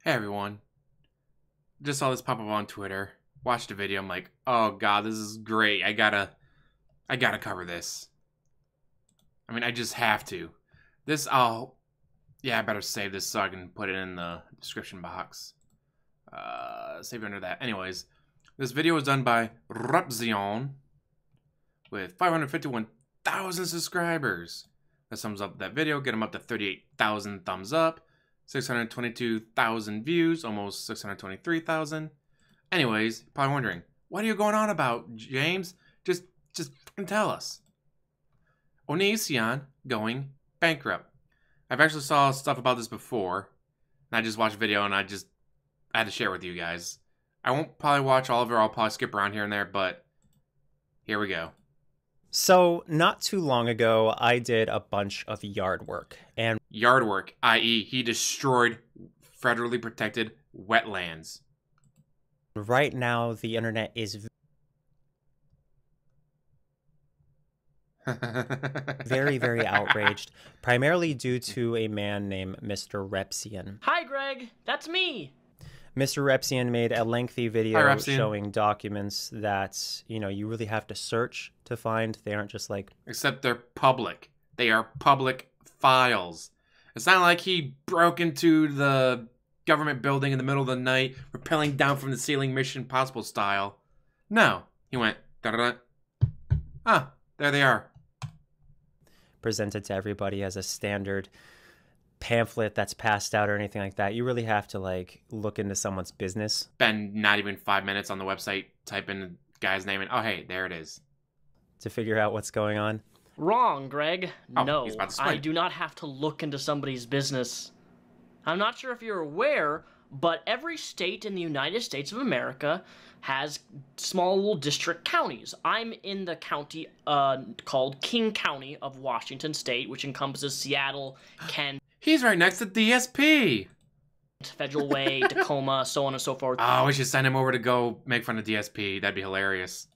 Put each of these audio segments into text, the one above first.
Hey everyone, just saw this pop up on Twitter, watched a video, I'm like, oh god, this is great, I gotta cover this. I mean, I just have to. Yeah, I better save this so I can put it in the description box. Save it under that. Anyways, this video was done by Repzion with 551,000 subscribers. That sums up that video, get him up to 38,000 thumbs up. 622,000 views, almost 623,000. Anyways, probably wondering, what are you going on about, James? Just tell us. Onision going bankrupt. I've actually saw stuff about this before, and I just watched a video and I had to share with you guys. I won't probably watch all of it, I'll probably skip around here and there, but here we go. So, not too long ago, I did a bunch of yard work. And yard work, i.e. he destroyed federally protected wetlands. Right now, the internet is very, very outraged, primarily due to a man named Mr. Repzion. Hi, Greg. That's me. Mr. Repzion made a lengthy video showing documents that, you really have to search to find. They aren't just like... Except they're public. They are public files. It's not like he broke into the government building in the middle of the night, rappelling down from the ceiling Mission Impossible style. No. He went... Da-da-da. Ah, there they are. Presented to everybody as a standard pamphlet that's passed out or anything like that. You really have to look into someone's business. Spend not even 5 minutes on the website, type in the guy's name, and oh hey, there it is. To figure out what's going on. Wrong, Greg. Oh, no, I do not have to look into somebody's business. I'm not sure if you're aware, but every state in the United States of America has small little district counties. I'm in the county called King County of Washington State, which encompasses Seattle, Kent. He's right next to DSP. Federal Way, Tacoma, so on and so forth. Oh, we should send him over to go make fun of DSP. That'd be hilarious.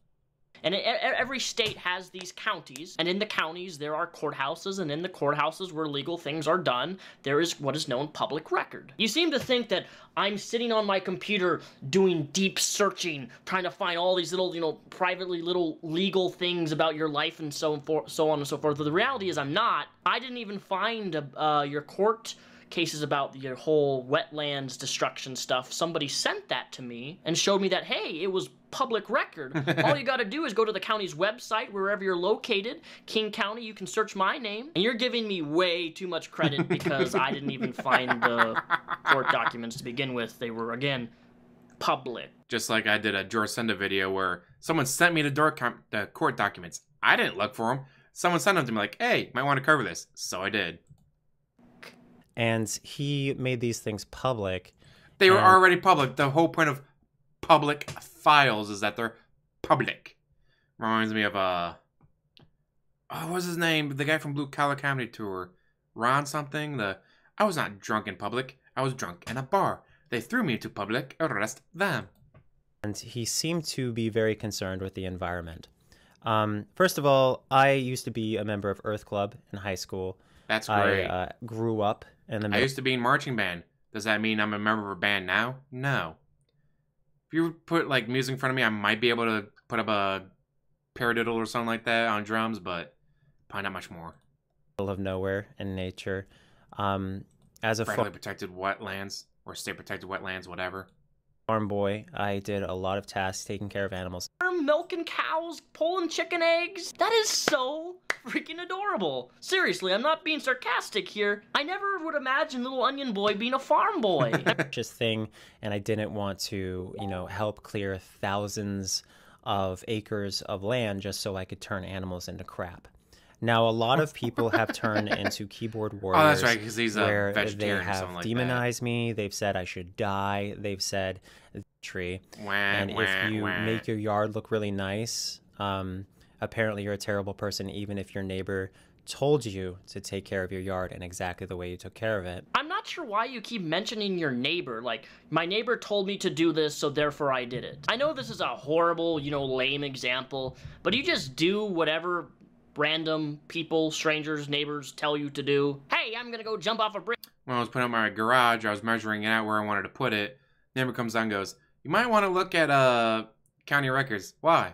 And every state has these counties, and in the counties there are courthouses, and in the courthouses where legal things are done, there is what is known public record. You seem to think that I'm sitting on my computer doing deep searching, trying to find all these little, privately little legal things about your life and so on and so forth. But the reality is I'm not. I didn't even find your court cases about your whole wetlands destruction stuff. Somebody sent that to me and showed me that, hey, it was public record. All you gotta do is go to the county's website, wherever you're located, King County, you can search my name, and you're giving me way too much credit because I didn't even find the court documents to begin with. They were, again, public. Just like I did a George Senda video where someone sent me the court documents. I didn't look for them. Someone sent them to me like, hey, might want to cover this. So I did. And he made these things public. They were already public. The whole point of public files is that they're public. Reminds me of what's his name? The guy from Blue Collar Comedy Tour, Ron something. I was not drunk in public. I was drunk in a bar. They threw me into public. Arrest them. And he seemed to be very concerned with the environment. First of all, I used to be a member of Earth Club in high school. That's great. I grew up in the... I used to be in marching band. Does that mean I'm a member of a band now? No. If you put music in front of me, I might be able to put up a paradiddle or something like that on drums, but probably not much more. Middle of nowhere in nature. As a federally protected wetlands or state protected wetlands, whatever. Farm boy, I did a lot of tasks taking care of animals. Milking cows, pulling chicken eggs. That is so freaking adorable. Seriously, I'm not being sarcastic here. I never would imagine little onion boy being a farm boy. Just thing, and I didn't want to, help clear thousands of acres of land just so I could turn animals into crap. Now, a lot of people have turned into keyboard warriors. Oh, that's right, because he's a vegetarian they have like demonized me. They've said I should die. They've said tree. And if you make your yard look really nice, apparently you're a terrible person, even if your neighbor told you to take care of your yard in exactly the way you took care of it. I'm not sure why you keep mentioning your neighbor. My neighbor told me to do this, so therefore I did it. I know this is a horrible, lame example, but you just do whatever random people, strangers, neighbors tell you to do. Hey, I'm gonna go jump off a bridge. when I was putting up my garage, I was measuring it out where I wanted to put it. Neighbor comes down and goes, you might want to look at county records. Why?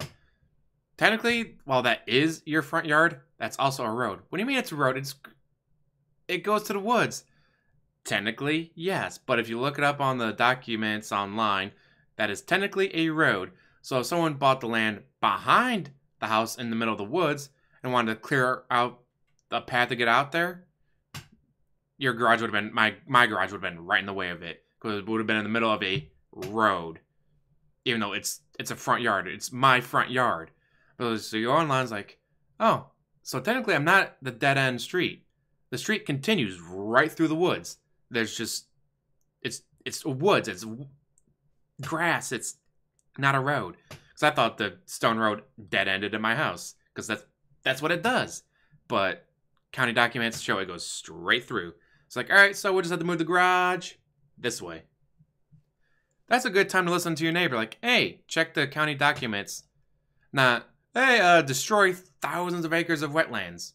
Technically, while that is your front yard, that's also a road. What do you mean it's a road? It goes to the woods. Technically, yes. But if you look it up on the documents online, that is technically a road. So if someone bought the land behind the house in the middle of the woods and wanted to clear out a path to get out there, your garage would have been, my garage would have been right in the way of it. Because it would have been in the middle of a road. Even though it's a front yard. It's my front yard. So you go online, it's like, oh, so technically I'm not the dead-end street. The street continues right through the woods. There's just, it's woods. It's grass. It's not a road. Because I thought the stone road dead-ended at my house. Because that's what it does. But county documents show it goes straight through. It's like, all right, so we'll just have to move the garage this way. That's a good time to listen to your neighbor. Like, hey, check the county documents. Not, hey, destroy thousands of acres of wetlands.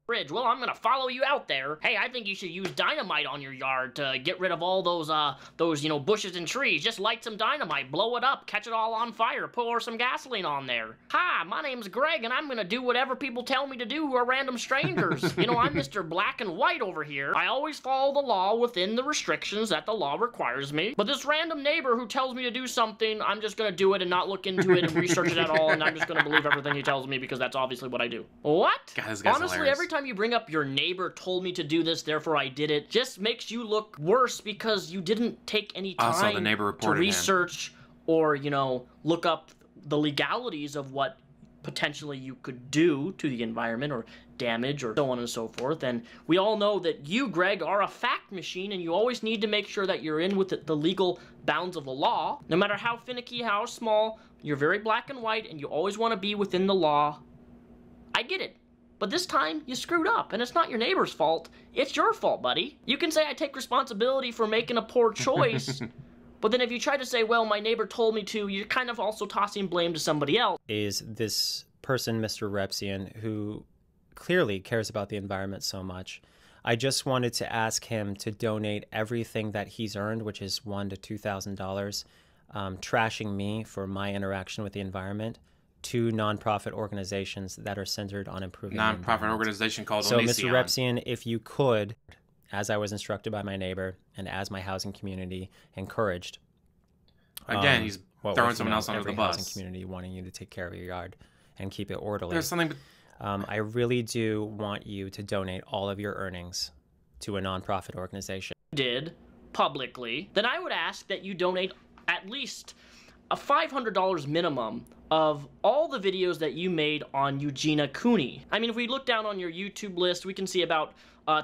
Bridge. Well, I'm gonna follow you out there. Hey, I think you should use dynamite on your yard to get rid of all those, you know, bushes and trees. Just light some dynamite, blow it up, catch it all on fire, pour some gasoline on there. Hi, my name's Greg, and I'm gonna do whatever people tell me to do who are random strangers. You know, I'm Mr. Black and White over here. I always follow the law within the restrictions that the law requires me. But this random neighbor who tells me to do something, I'm just gonna do it and not look into it and research it at all, and I'm just gonna believe everything he tells me because that's obviously what I do. What? God, this guy's Honestly, hilarious. every time you bring up your neighbor told me to do this, therefore I did it, just makes you look worse because you didn't take any time Also, the neighbor to reported research or, you know, look up the legalities of what potentially you could do to the environment or damage or so on and so forth. And we all know that you, Greg, are a fact machine, and you always need to make sure that you're in with the legal bounds of the law. No matter how finicky, how small, you're very black and white, and you always want to be within the law. I get it. But this time, you screwed up, and it's not your neighbor's fault. It's your fault, buddy. You can say I take responsibility for making a poor choice, but then if you try to say, well, my neighbor told me to, you're kind of also tossing blame to somebody else. Is this person, Mr. Repzion, who clearly cares about the environment so much. I just wanted to ask him to donate everything that he's earned, which is $1,000 to $2,000, trashing me for my interaction with the environment, to nonprofit organizations that are centered on improving the environment. Nonprofit organization called So, Onision. Mr. Repzion, if you could, as I was instructed by my neighbor and as my housing community encouraged. Again, he's throwing someone else under the bus. Housing community wanting you to take care of your yard and keep it orderly. There's something. I really do want you to donate all of your earnings to a nonprofit organization. Did publicly, then I would ask that you donate at least a $500 minimum of all the videos that you made on Eugenia Cooney. I mean, if we look down on your YouTube list, we can see about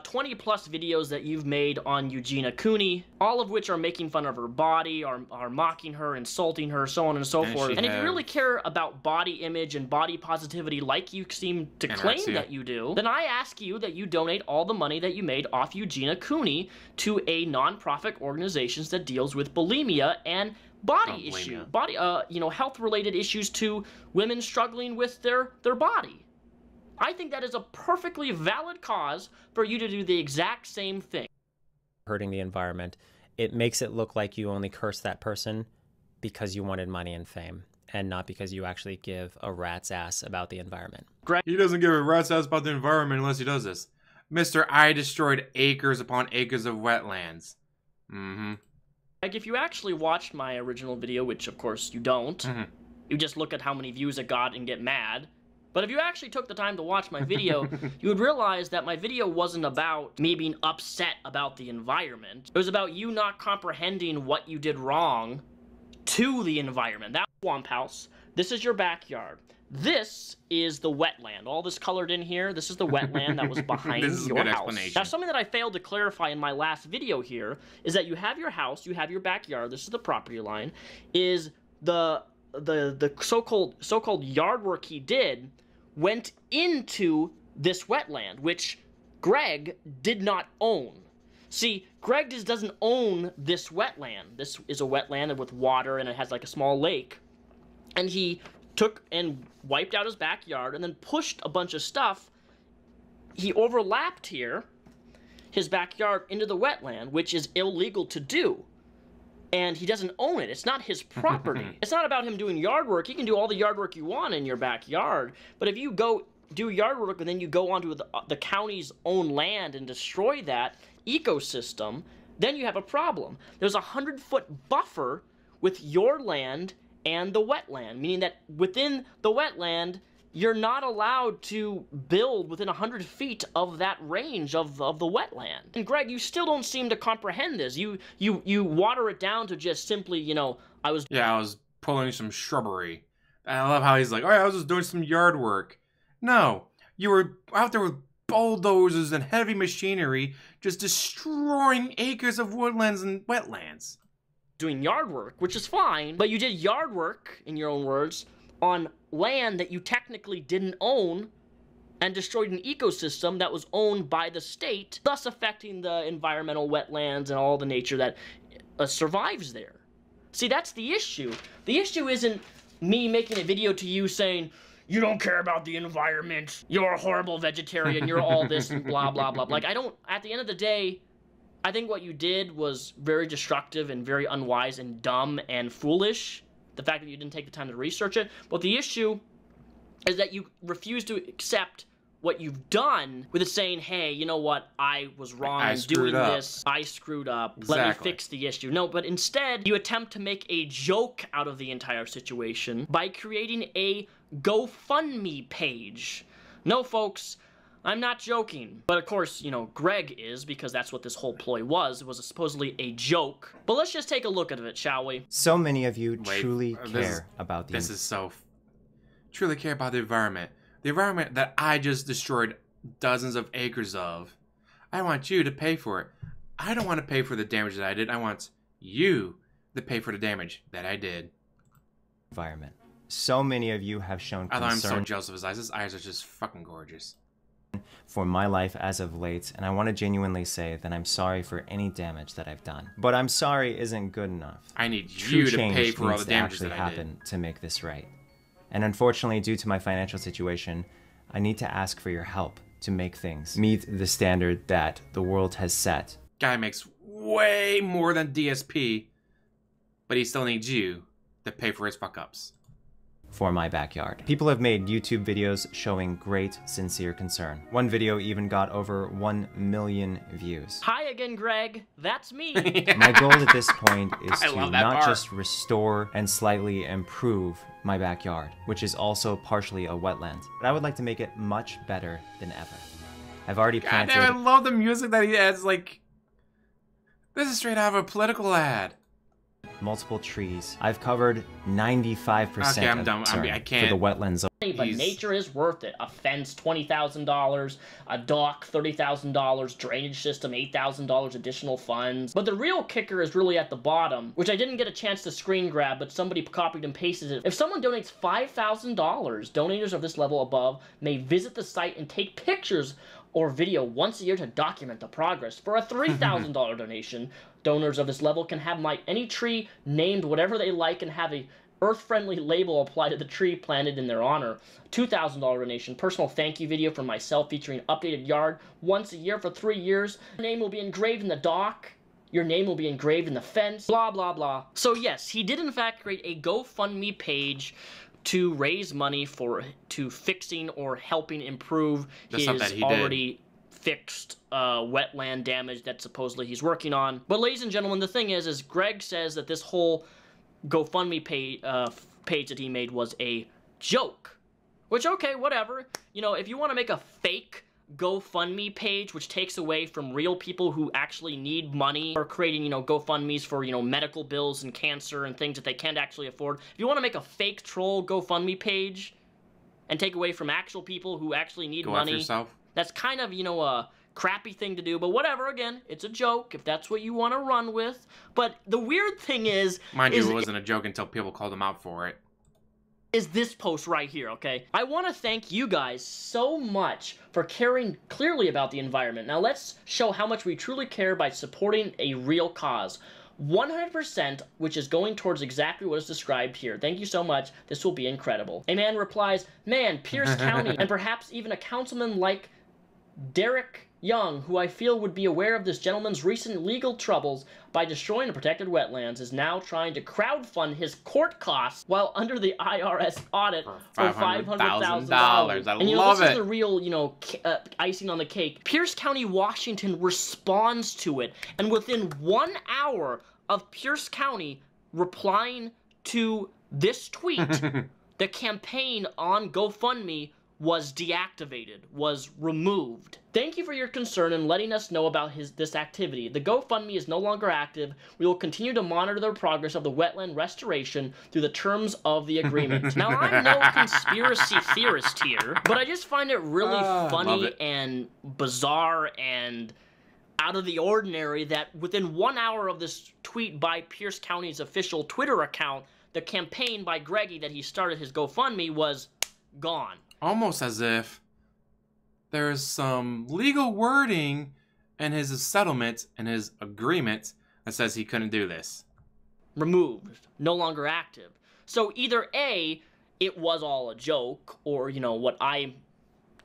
20 plus videos that you've made on Eugenia Cooney, all of which are making fun of her body, are mocking her, insulting her, so on and so forth. And if you really care about body image and body positivity like you seem to claim that you do, then I ask you that you donate all the money that you made off Eugenia Cooney to a nonprofit organization that deals with bulimia and body health-related issues to women struggling with their body. I think that is a perfectly valid cause for you to do the exact same thing. Hurting the environment, it makes it look like you only cursed that person because you wanted money and fame, and not because you actually give a rat's ass about the environment. He doesn't give a rat's ass about the environment unless he does this. Mr. I destroyed acres upon acres of wetlands. Like, if you actually watched my original video, which of course you don't, you just look at how many views it got and get mad. But if you actually took the time to watch my video, you would realize that my video wasn't about me being upset about the environment. It was about you not comprehending what you did wrong to the environment. That swamp house. This is your backyard. This is the wetland. All this colored in here, this is the wetland that was behind your house. Now, something that I failed to clarify in my last video here is that you have your house, you have your backyard, this is the property line, is the so-called yard work he did went into this wetland, which Greg did not own. See, Greg just doesn't own this wetland. This is a wetland with water, and it has like a small lake. And he took and wiped out his backyard and then pushed a bunch of stuff. He overlapped here. his backyard into the wetland, which is illegal to do. And he doesn't own it. It's not his property. It's not about him doing yard work. You can do all the yard work you want in your backyard. But if you go do yard work and then you go onto the county's own land and destroy that ecosystem, then you have a problem. There's a 100-foot buffer with your land and the wetland, meaning that within the wetland, you're not allowed to build within 100 feet of that range of the wetland. And Greg, you still don't seem to comprehend this. You water it down to just simply, you know, I was pulling some shrubbery. I love how he's like, oh, I was just doing some yard work. No, you were out there with bulldozers and heavy machinery just destroying acres of woodlands and wetlands. Doing yard work, which is fine, but you did yard work, in your own words, on land that you technically didn't own and destroyed an ecosystem that was owned by the state, thus affecting the environmental wetlands and all the nature that survives there. See, that's the issue. The issue isn't me making a video to you saying, you don't care about the environment, you're a horrible vegetarian, you're all this and blah, blah, blah. Like, at the end of the day, I think what you did was very destructive and very unwise and dumb and foolish. The fact that you didn't take the time to research it. But the issue is that you refuse to accept what you've done with it saying, hey, you know what, I was wrong in doing this. I screwed up. Exactly. Let me fix the issue. No, but instead, you attempt to make a joke out of the entire situation by creating a GoFundMe page. No, folks, I'm not joking. But of course, you know, Greg is, because that's what this whole ploy was. It was supposedly a joke. But let's just take a look at it, shall we? So many of you truly care about the truly care about the environment. The environment that I just destroyed dozens of acres of. I want you to pay for it. I don't want to pay for the damage that I did. I want you to pay for the damage that I did. Environment. So many of you have shown concern. I'm so jealous of his eyes. His eyes are just fucking gorgeous. For my life as of late, and I want to genuinely say that I'm sorry for any damage that I've done. But I'm sorry isn't good enough. I need you to pay for all the damage that I did to make this right. And unfortunately, due to my financial situation, I need to ask for your help to make things meet the standard that the world has set. Guy makes way more than DSP, but he still needs you to pay for his fuck-ups. For my backyard. People have made YouTube videos showing great, sincere concern. One video even got over 1 million views. Hi again, Greg. That's me. My goal at this point is to not just restore and slightly improve my backyard, which is also partially a wetland, but I would like to make it much better than ever. I've already planted... God damn, I love the music that he adds, like... This is straight out of a political ad. Multiple trees. I've covered 95% okay, I'm done. I can't. For the wetlands. But nature is worth it. A fence, $20,000. A dock, $30,000. Drainage system, $8,000 additional funds. But the real kicker is really at the bottom, which I didn't get a chance to screen grab, but somebody copied and pasted it. If someone donates $5,000, donators of this level above may visit the site and take pictures or video once a year to document the progress. For a $3,000 donation, donors of this level can have any tree named whatever they like and have a earth-friendly label applied to the tree planted in their honor. $2,000 donation, personal thank you video from myself featuring updated yard once a year for 3 years. Your name will be engraved in the dock. Your name will be engraved in the fence. Blah, blah, blah. So yes, he did in fact create a GoFundMe page to raise money to fixing or helping improve his already fixed wetland damage that supposedly he's working on. But ladies and gentlemen, the thing is Greg says that this whole GoFundMe page that he made was a joke. Which, okay, whatever. You know, if you want to make a fake GoFundMe page which takes away from real people who actually need money, or creating, you know, GoFundMes for, you know, medical bills and cancer and things that they can't actually afford. If you want to make a fake troll GoFundMe page and take away from actual people who actually need money, that's kind of, you know, a crappy thing to do, but whatever, again, it's a joke if that's what you want to run with. But the weird thing is... Mind you, it wasn't a joke until people called him out for it. Is this post right here, okay? I want to thank you guys so much for caring clearly about the environment. Now let's show how much we truly care by supporting a real cause. 100%, which is going towards exactly what is described here. Thank you so much. This will be incredible. A man replies, man, Pierce County, and perhaps even a councilman like Derek Young, who I feel would be aware of this gentleman's recent legal troubles by destroying a protected wetlands, is now trying to crowdfund his court costs while under the IRS audit for $500,000. I and love this it. is the real, icing on the cake. Pierce County, Washington responds to it, and within 1 hour of Pierce County replying to this tweet, the campaign on GoFundMe was deactivated, was removed. Thank you for your concern and letting us know about this activity. The GoFundMe is no longer active. We will continue to monitor the progress of the wetland restoration through the terms of the agreement. Now, I'm no conspiracy theorist here, but I just find it really funny and bizarre and out of the ordinary that within 1 hour of this tweet by Pierce County's official Twitter account, the campaign by Greggy that he started his GoFundMe was gone. Almost as if there's some legal wording in his settlement and his agreement that says he couldn't do this. Removed. No longer active. So either A, it was all a joke, or, what I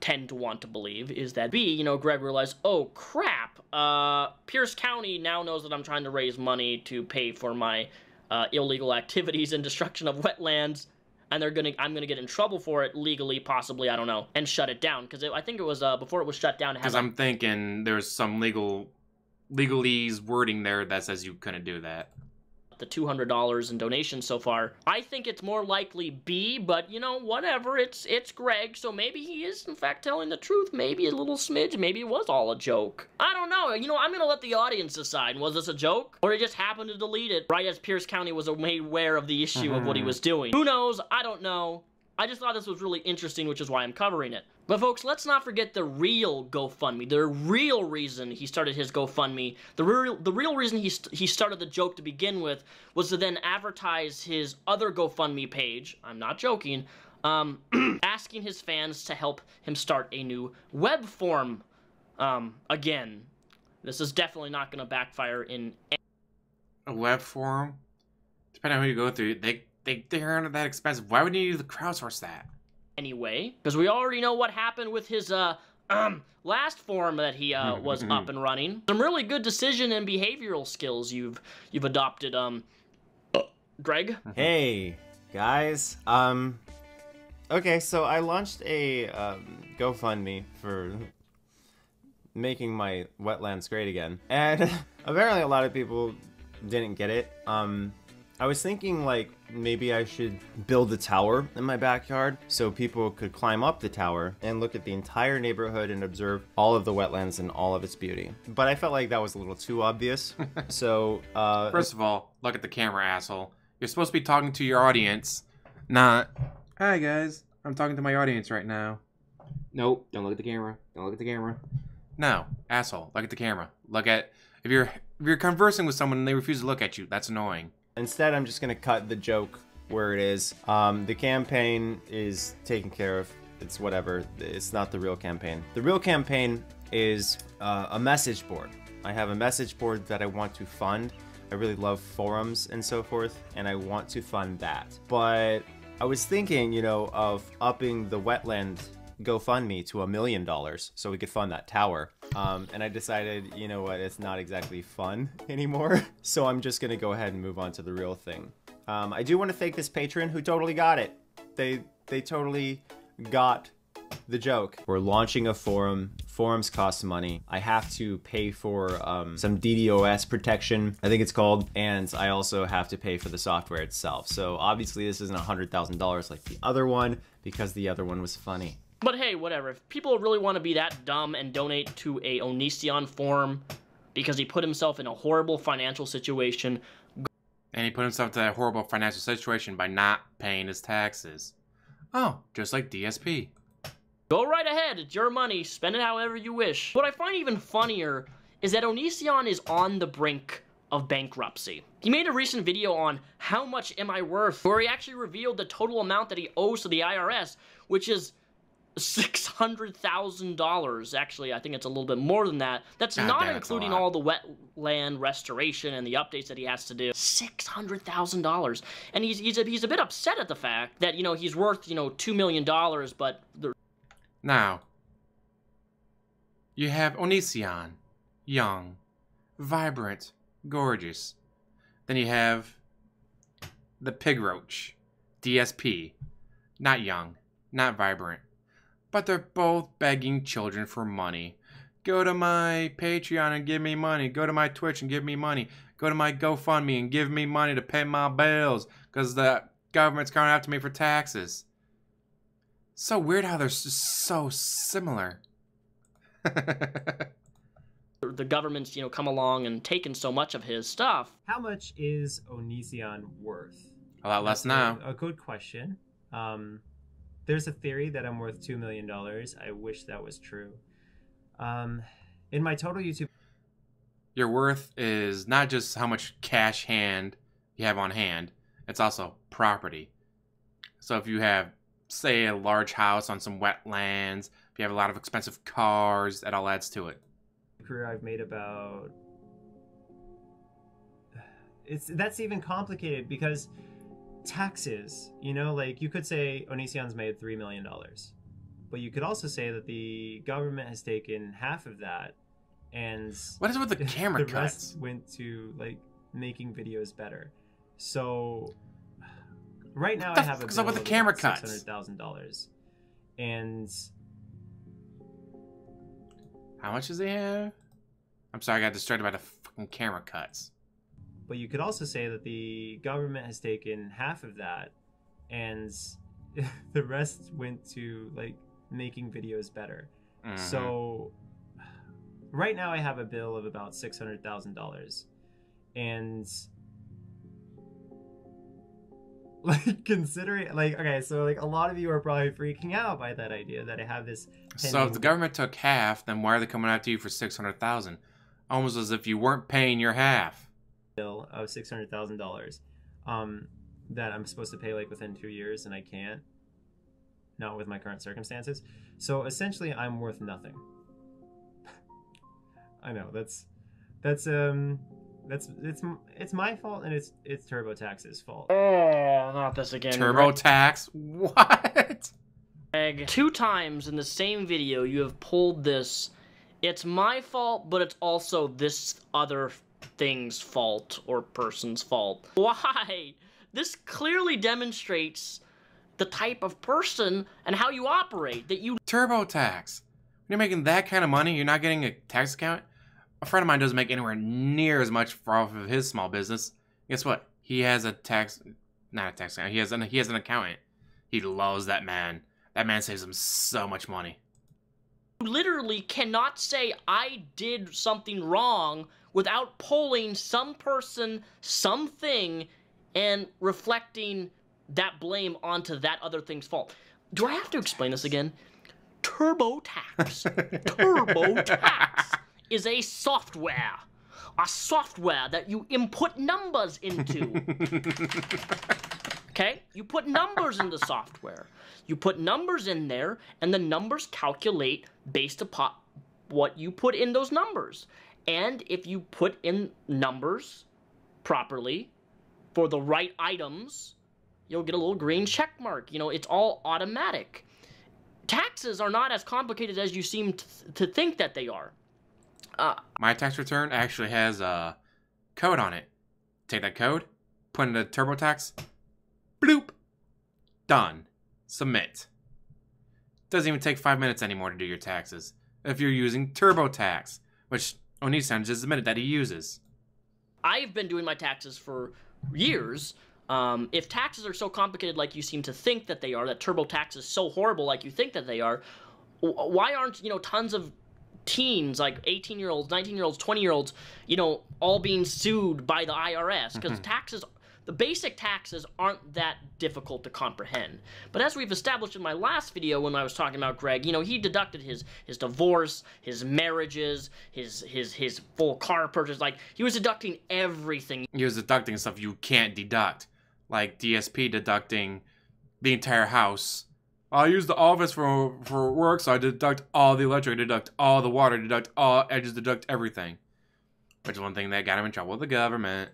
tend to want to believe is that B, Greg realized, oh crap, Pierce County now knows that I'm trying to raise money to pay for my illegal activities and destruction of wetlands, and I'm gonna get in trouble for it legally, possibly, I don't know, and shut it down. Because I think it was before it was shut down. Because I'm thinking there's some legalese wording there that says you couldn't do that. The $200 in donations so far. I think it's more likely B, but whatever. It's Greg, so maybe he is in fact telling the truth. Maybe a little smidge. Maybe it was all a joke. I don't know. I'm gonna let the audience decide. Was this a joke, or he just happened to delete it right as Pierce County was made aware of the issue of what he was doing? Who knows? I don't know. I just thought this was really interesting, which is why I'm covering it. But folks, let's not forget the real GoFundMe. The real reason he started his GoFundMe, the real reason he started the joke to begin with, was to then advertise his other GoFundMe page, I'm not joking, asking his fans to help him start a new web form. Again, this is definitely not going to backfire in... A web forum? Depending on who you go through, they're not that expensive. Why would you need to crowdsource that? Anyway, because we already know what happened with his last forum that he was up and running. Some really good decision and behavioral skills you've adopted, Greg. Hey guys, okay, so I launched a GoFundMe for making my wetlands great again, and apparently a lot of people didn't get it. I was thinking, like, maybe I should build a tower in my backyard so people could climb up the tower and look at the entire neighborhood and observe all of the wetlands and all of its beauty. But I felt like that was a little too obvious. So, first of all, look at the camera, asshole. You're supposed to be talking to your audience, not, hi guys, I'm talking to my audience right now. Nope, don't look at the camera. Don't look at the camera. No, asshole, look at the camera. If you're conversing with someone and they refuse to look at you, that's annoying. Instead, I'm just going to cut the joke where it is. The campaign is taken care of. It's whatever. It's not the real campaign. The real campaign is a message board. I have a message board that I want to fund. I really love forums and so forth, and I want to fund that. But I was thinking, of upping the wetland GoFundMe to $1 million so we could fund that tower. And I decided, you know what, it's not exactly fun anymore. So I'm just gonna go ahead and move on to the real thing. I do want to thank this patron who totally got it. They totally got the joke. We're launching a forum. Forums cost money. I have to pay for some DDoS protection, I think it's called, and I also have to pay for the software itself. So obviously this isn't $100,000 like the other one, because the other one was funny. But hey, whatever. If people really want to be that dumb and donate to a Onision forum because he put himself in a horrible financial situation. And he put himself in that horrible financial situation by not paying his taxes. Oh, just like DSP. Go right ahead. It's your money. Spend it however you wish. What I find even funnier is that Onision is on the brink of bankruptcy. He made a recent video on how much am I worth, where he actually revealed the total amount that he owes to the IRS, which is $600,000. Actually, I think it's a little bit more than that. That's not including all the wetland restoration and the updates that he has to do. $600,000. And he's a bit upset at the fact that, he's worth, $2 million, but... Now, You have Onision, young, vibrant, gorgeous. Then you have the pig roach, DSP, not young, not vibrant. But they're both begging children for money. Go to my Patreon and give me money. Go to my Twitch and give me money. Go to my GoFundMe and give me money to pay my bills because the government's coming after me for taxes. So weird how they're just so similar. The government's, come along and taken so much of his stuff. How much is Onision worth? A lot less now. A good question. There's a theory that I'm worth $2 million. I wish that was true. In my total YouTube... Your worth is not just how much cash hand you have on hand. It's also property. So if you have, say, a large house on some wetlands, if you have a lot of expensive cars, that all adds to it. Career I've made about... That's even complicated because taxes, like you could say Onision's made $3 million. But you could also say that the government has taken half of that, and what is it with the camera the rest went to like making videos better. So right now I have a bill with the of camera about cuts? $600,000, and how much does he have? I'm sorry, I got distracted by the fucking camera cuts. But you could also say that the government has taken half of that, and the rest went to like making videos better. Mm-hmm. So right now I have a bill of about $600,000, and like considering like, okay, so like a lot of you are probably freaking out by that idea that I have this so if the government took half, then why are they coming after you for $600,000? Almost as if you weren't paying your half. Bill of $600,000 that I'm supposed to pay like within 2 years, and I can't, not with my current circumstances. So essentially I'm worth nothing. I know it's my fault, and it's TurboTax's fault. Oh, not this again. TurboTax? What? Greg, 2 times in the same video you have pulled this. It's my fault, but it's also this other thing's fault or person's fault. Why? This clearly demonstrates the type of person and how you operate. That you TurboTax. When you're making that kind of money, you're not getting a tax account. A friend of mine doesn't make anywhere near as much off of his small business. Guess what? He has a not a tax account. He has an accountant. He loves that man. That man saves him so much money. You literally cannot say I did something wrong without pulling some person, something, and reflecting that blame onto that other thing's fault. Do I have to explain this again? TurboTax. TurboTax is a software. A software that you input numbers into. Okay? You put numbers in the software. You put numbers in there, and the numbers calculate based upon what you put in those numbers. And if you put in numbers properly for the right items, you'll get a little green check mark. It's all automatic. Taxes are not as complicated as you seem to think that they are. My tax return actually has a code on it. Take that code, put it into TurboTax, bloop, done. Submit. Doesn't even take 5 minutes anymore to do your taxes if you're using TurboTax, which Onision just admitted that he uses. I've been doing my taxes for years. If taxes are so complicated like you seem to think that they are, that TurboTax is so horrible like you think that they are, why aren't, tons of teens, like 18-year-olds, 19-year-olds, 20-year-olds, all being sued by the IRS? Because taxes, the basic taxes aren't that difficult to comprehend. But as we've established in my last video when I was talking about Greg, he deducted his divorce, his marriages, his full car purchase. Like, he was deducting everything. He was deducting stuff you can't deduct. Like DSP deducting the entire house. I use the office for work, so I deduct all the electric, deduct all the water, deduct all edges, deduct everything. Which is one thing that got him in trouble with the government.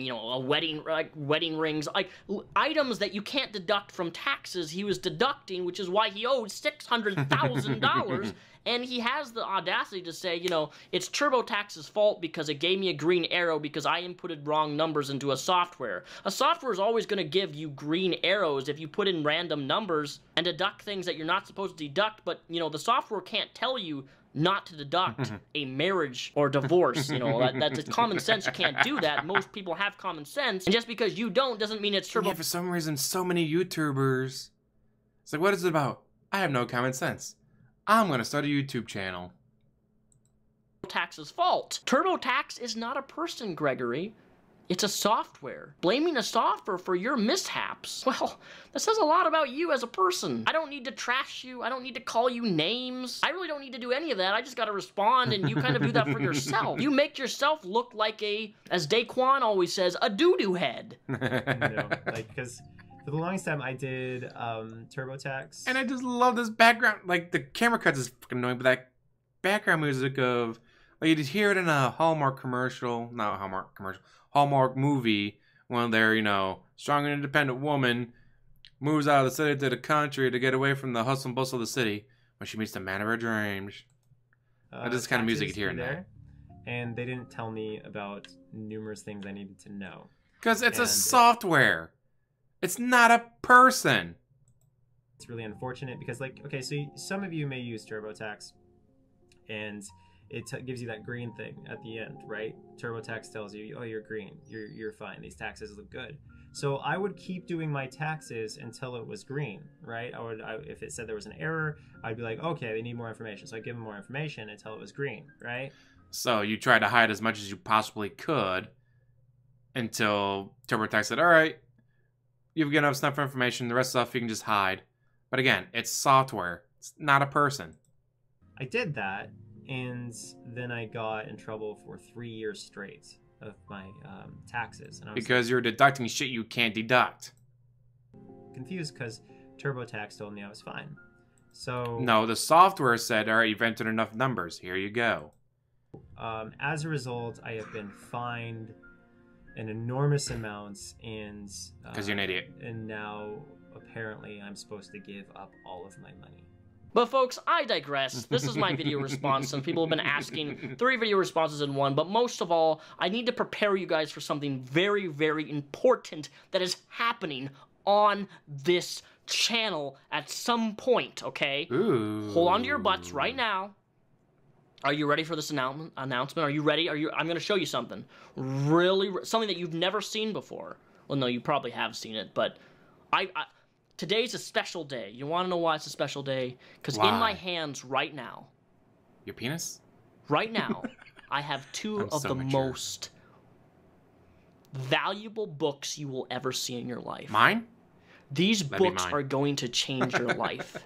you know, a wedding rings, like items that you can't deduct from taxes. He was deducting, which is why he owed $600,000. And he has the audacity to say, you know, it's TurboTax's fault because it gave me a green arrow because I inputted wrong numbers into a software. A software is always going to give you green arrows if you put in random numbers and deduct things that you're not supposed to deduct, but, you know, the software can't tell you not to deduct a marriage or divorce. You know, that's common sense. You can't do that. Most people have common sense, and just because you don't doesn't mean it's turbo. Yeah, for some reason, so many YouTubers. It's like, what is it about? I have no common sense. I'm gonna start a YouTube channel. TurboTax's fault. TurboTax is not a person, Gregory. It's a software. Blaming a software for your mishaps, well, that says a lot about you as a person. I don't need to trash you. I don't need to call you names. I really don't need to do any of that. I just gotta respond, and you kind of do that for yourself. You make yourself look like a, as Daquan always says, a doo-doo head. No, like, because for the longest time I did TurboTax. And I just love this background. Like, the camera cuts is fucking annoying, but that background music of, like, you just hear it in a Hallmark commercial. Not Hallmark commercial. Hallmark movie when they're, you know, strong and independent woman moves out of the city to the country to get away from the hustle and bustle of the city when she meets the man of her dreams. That's just kind of music you hear in there. And they didn't tell me about numerous things I needed to know. Because it's a software. It's not a person. It's really unfortunate because, like, okay, so some of you may use TurboTax and it gives you that green thing at the end, right? TurboTax tells you, oh, you're green, you're fine, these taxes look good. So I would keep doing my taxes until it was green, right? If it said there was an error, I'd be like, okay, they need more information. So I'd give them more information until it was green, right? So you tried to hide as much as you possibly could until TurboTax said, all right, you've given us enough information, the rest of the stuff you can just hide. But again, it's software. It's not a person. I did that. And then I got in trouble for 3 years straight of my taxes. And I was because you're deducting shit you can't deduct. Confused because TurboTax told me I was fine. So no, the software said, all right, you've entered enough numbers. Here you go. As a result, I have been fined an enormous amounts, and because you're an idiot. And now apparently I'm supposed to give up all of my money. But folks, I digress. This is my video response, and people have been asking 3 video responses in one, but most of all, I need to prepare you guys for something very, very important that is happening on this channel at some point, okay? Ooh. Hold on to your butts right now. Are you ready for this announcement? Are you ready? I'm going to show you something. Something that you've never seen before. Well, no, you probably have seen it, but today's a special day. You want to know why it's a special day? Because in my hands right now... Your penis? Right now, I have 2 of the most valuable books you will ever see in your life. Mine? These books are going to change your life.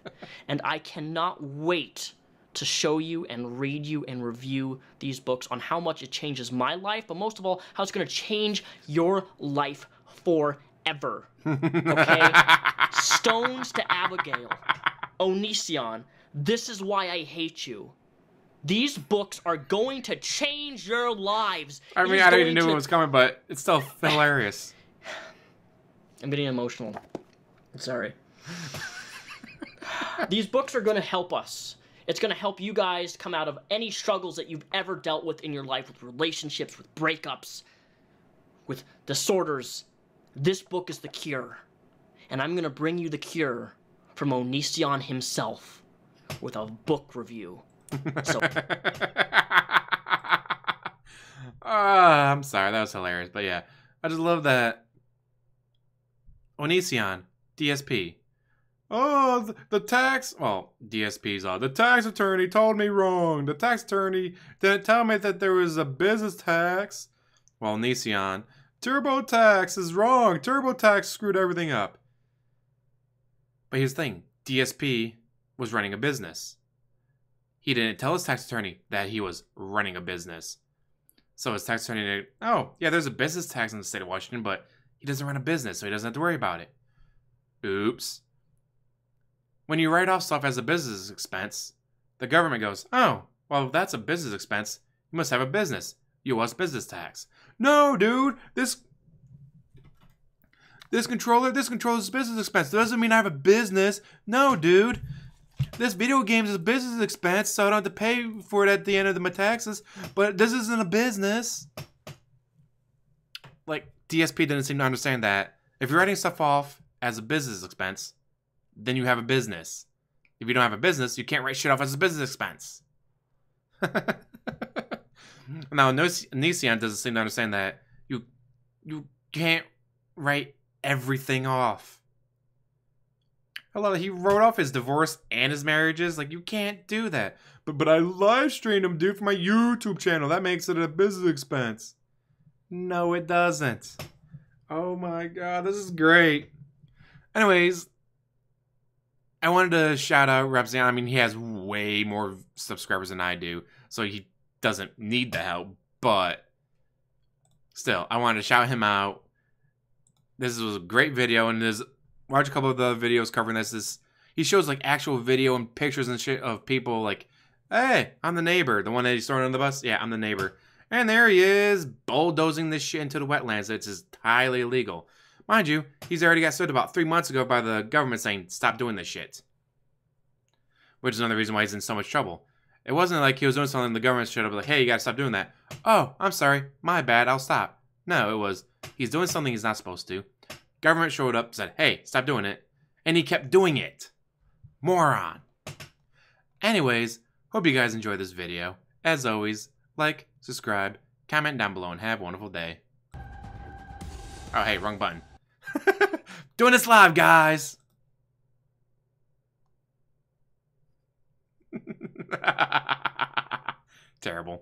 And I cannot wait to show you and read you and review these books on how much it changes my life, but most of all, how it's going to change your life forever. Okay? Stones to Abigail. Onision. This is why I hate you. These books are going to change your lives. I mean, I didn't even know it was coming, but it's still hilarious. I'm getting emotional. I'm sorry. These books are going to help us. It's going to help you guys come out of any struggles that you've ever dealt with in your life, with relationships, with breakups, with disorders. This book is the cure. And I'm going to bring you the cure from Onision himself with a book review. So I'm sorry, that was hilarious. But yeah, I just love that. Onision, DSP. Oh, the tax... Well, DSP's all. The tax attorney told me wrong. The tax attorney didn't tell me that there was a business tax. Well, Onision, TurboTax is wrong. TurboTax screwed everything up. But here's the thing. DSP was running a business. He didn't tell his tax attorney that he was running a business. So his tax attorney did, oh, yeah, there's a business tax in the state of Washington, but he doesn't run a business, so he doesn't have to worry about it. Oops. When you write off stuff as a business expense, the government goes, oh, well, if that's a business expense, you must have a business. You owe us business tax. No, dude, this this controller's business expense. Doesn't mean I have a business. No, dude. This video game is a business expense, so I don't have to pay for it at the end of my taxes. But this isn't a business. Like, DSP didn't seem to understand that. If you're writing stuff off as a business expense, then you have a business. If you don't have a business, you can't write shit off as a business expense. Now, Nician doesn't seem to understand that you can't write everything off. Hello, he wrote off his divorce and his marriages. Like, you can't do that. But I live streamed him, dude, for my YouTube channel. That makes it a business expense. No, it doesn't. Oh my god, this is great. Anyways, I wanted to shout out Repzion. I mean, he has way more subscribers than I do, so he doesn't need the help. But still, I wanted to shout him out. This was a great video, and watch a couple of the videos covering this. He shows like actual video and pictures and shit of people like, hey, I'm the neighbor. The one that he's throwing on the bus? Yeah, I'm the neighbor. And there he is, bulldozing this shit into the wetlands. It's just highly illegal. Mind you, he's already got sued about 3 months ago by the government saying, stop doing this shit. Which is another reason why he's in so much trouble. It wasn't like he was doing something and the government showed up like, hey, you gotta stop doing that. Oh, I'm sorry. My bad. I'll stop. No, it was, he's doing something he's not supposed to. Government showed up, said, hey, stop doing it. And he kept doing it. Moron. Anyways, hope you guys enjoyed this video. As always, like, subscribe, comment down below, and have a wonderful day. Oh, hey, wrong button. Doing this live, guys. Terrible.